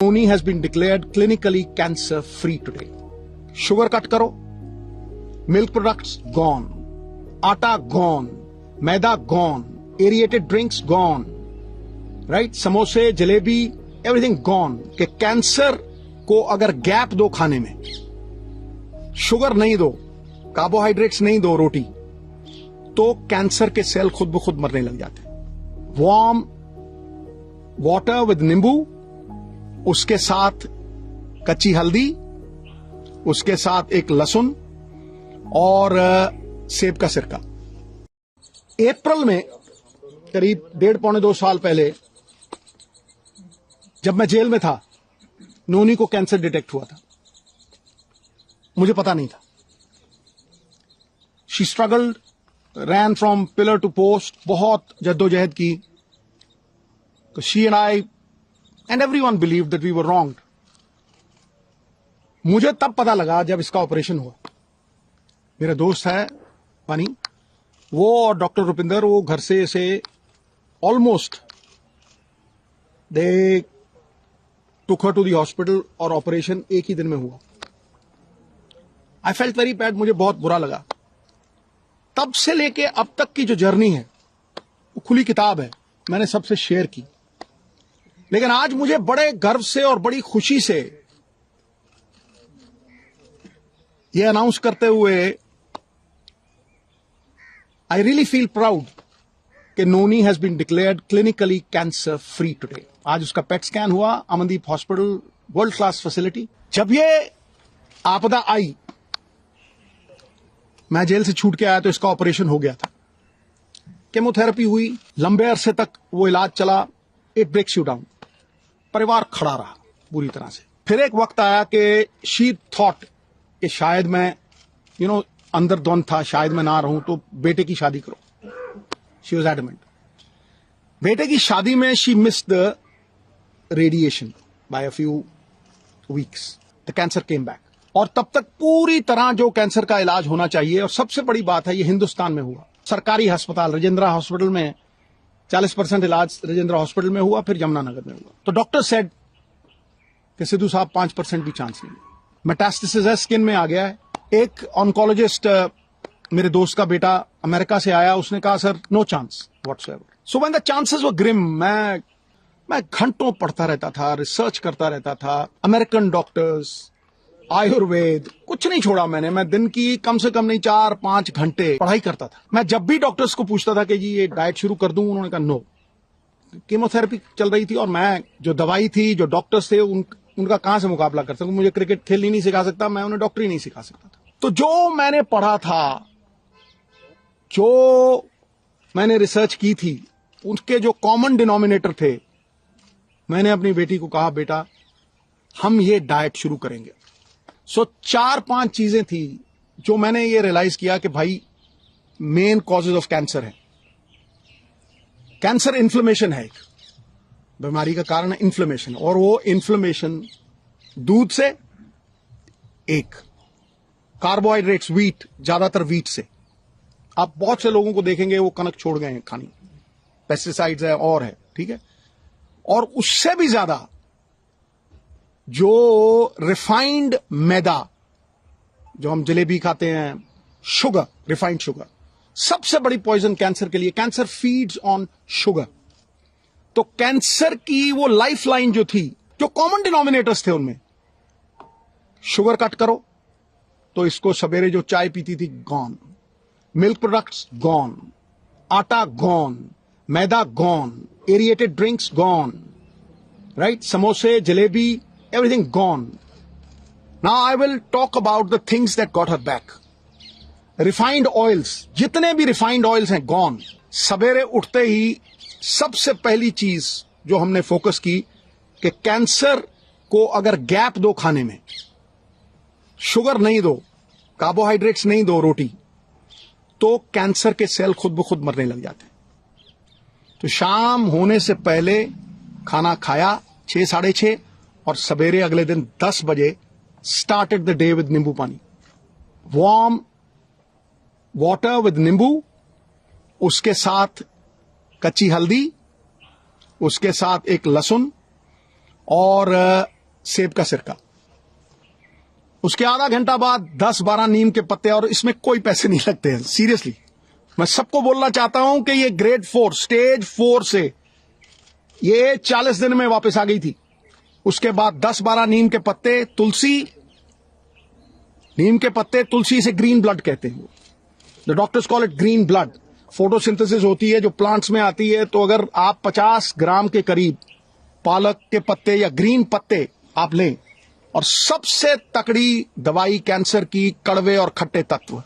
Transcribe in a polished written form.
Noni has been declared clinically cancer free today. Sugar cut karo, milk products gone, atta gone, maida gone, aerated drinks gone, right? समोसे, jalebi, everything gone. कि cancer को अगर gap दो खाने में, sugar नहीं दो, कार्बोहाइड्रेट्स नहीं दो रोटी, तो कैंसर के सेल खुद ब खुद मरने लग जाते हैं. वार्म वाटर विद नींबू, उसके साथ कच्ची हल्दी, उसके साथ एक लहसुन और सेब का सिरका. अप्रैल में करीब 1.5-2 साल पहले जब मैं जेल में था, नोनी को कैंसर डिटेक्ट हुआ था. मुझे पता नहीं था. She struggled, ran from pillar to post, बहुत जद्दोजहद की. तो she and I and everyone believed that we were wronged. मुझे तब पता लगा जब इसका ऑपरेशन हुआ. मेरा दोस्त है पानी, वो और डॉक्टर रुपिंदर, वो घर से इसे almost they took her to the hospital और ऑपरेशन एक ही दिन में हुआ. आई फेल्ट वेरी बैड, मुझे बहुत बुरा लगा. तब से लेके अब तक की जो जर्नी है वो खुली किताब है, मैंने सबसे शेयर की. लेकिन आज मुझे बड़े गर्व से और बड़ी खुशी से यह अनाउंस करते हुए आई रियली फील प्राउड कि Noni has been declared clinically cancer free today. आज उसका पेट स्कैन हुआ, Amandeep hospital, world class facility. जब ये आपदा आई, मैं जेल से छूट के आया तो इसका ऑपरेशन हो गया था. केमोथेरेपी हुई, लंबे अरसे तक वो इलाज चला. It breaks you down. परिवार खड़ा रहा बुरी तरह से. फिर एक वक्त आया कि शी थॉट कि शायद मैं अंदर द्वंद था, शायद मैं ना रहूं, तो बेटे की शादी करो. She was adamant. बेटे की शादी में she missed the radiation by a few weeks. The cancer came back. और तब तक पूरी तरह जो कैंसर का इलाज होना चाहिए, और सबसे बड़ी बात है ये हिंदुस्तान में हुआ. सरकारी अस्पताल राजेंद्रा हॉस्पिटल में 40% इलाज राजेंद्रा हॉस्पिटल में हुआ, फिर यमुनानगर में हुआ. तो डॉक्टर सेड कि सिद्धू साहब 5% भी चांस नहीं. मेटास्टेसिस है, स्किन में आ गया है. एक ऑन्कोलॉजिस्ट, मेरे दोस्त का बेटा अमेरिका से आया, उसने कहा sir no chance whatsoever. So when the chances were grim, मैं घंटों पढ़ता रहता था, रिसर्च करता रहता था. अमेरिकन डॉक्टर्स, आयुर्वेद, कुछ नहीं छोड़ा मैंने. मैं दिन की कम से कम नहीं 4-5 घंटे पढ़ाई करता था. मैं जब भी डॉक्टर्स को पूछता था कि जी ये डाइट शुरू कर दूं, उन्होंने कहा नो. कीमोथेरेपी चल रही थी और मैं जो दवाई थी, जो डॉक्टर्स थे, उनका कहां से मुकाबला कर सकता. मुझे क्रिकेट खेलनी नहीं सिखा सकता, मैं उन्हें डॉक्टरी नहीं सिखा सकता था. तो जो मैंने पढ़ा था, जो मैंने रिसर्च की थी, उसके जो कॉमन डिनोमिनेटर थे, मैंने अपनी बेटी को कहा बेटा हम ये डाइट शुरू करेंगे. सो 4-5 चीजें थी जो मैंने ये रियलाइज किया कि भाई मेन कॉजेज ऑफ कैंसर है. कैंसर इन्फ्लेमेशन है, एक बीमारी का कारण है इन्फ्लेमेशन. और वो इन्फ्लेमेशन दूध से, एक कार्बोहाइड्रेट्स, व्हीट, ज्यादातर व्हीट से. आप बहुत से लोगों को देखेंगे वो कनक छोड़ गए हैं खानी, पेस्टिसाइड्स है और है, ठीक है. और उससे भी ज्यादा जो रिफाइंड मैदा, जो हम जलेबी खाते हैं, शुगर, रिफाइंड शुगर, सबसे बड़ी पॉइजन कैंसर के लिए. Cancer feeds on sugar. तो कैंसर की वो लाइफ लाइन जो थी, जो कॉमन डिनोमिनेटर्स थे उनमें, शुगर कट करो तो इसको सवेरे जो चाय पीती थी gone, milk products gone, atta gone, maida gone, aerated drinks gone, right? समोसे, jalebi, everything gone. Now I will talk about the things that got her back. Refined oils, जितने भी refined oils हैं gone. सवेरे उठते ही सबसे पहली चीज जो हमने फोकस की कि कैंसर को अगर गैप दो खाने में, शुगर नहीं दो, कार्बोहाइड्रेट्स नहीं दो रोटी, तो कैंसर के सेल खुद ब खुद मरने लग जाते हैं. तो शाम होने से पहले खाना खाया 6-6:30, और सवेरे अगले दिन 10 बजे स्टार्टेड द डे विद नींबू पानी. वार्म वाटर विद नींबू, उसके साथ कच्ची हल्दी, उसके साथ एक लहसुन और सेब का सिरका। उसके आधा घंटा बाद 10-12 नीम के पत्ते, और इसमें कोई पैसे नहीं लगते हैं। सीरियसली मैं सबको बोलना चाहता हूं कि ये ग्रेड 4 स्टेज 4 से ये 40 दिन में वापस आ गई थी। उसके बाद 10-12 नीम के पत्ते, नीम के पत्ते, तुलसी से ग्रीन ब्लड कहते हैं। The doctors call it green blood. Photosynthesis होती है जो प्लांट्स में आती है। तो अगर आप 50 ग्राम के करीब पालक के पत्ते या ग्रीन पत्ते आप लें, और सबसे तकड़ी दवाई कैंसर की, कड़वे और खट्टे तत्व,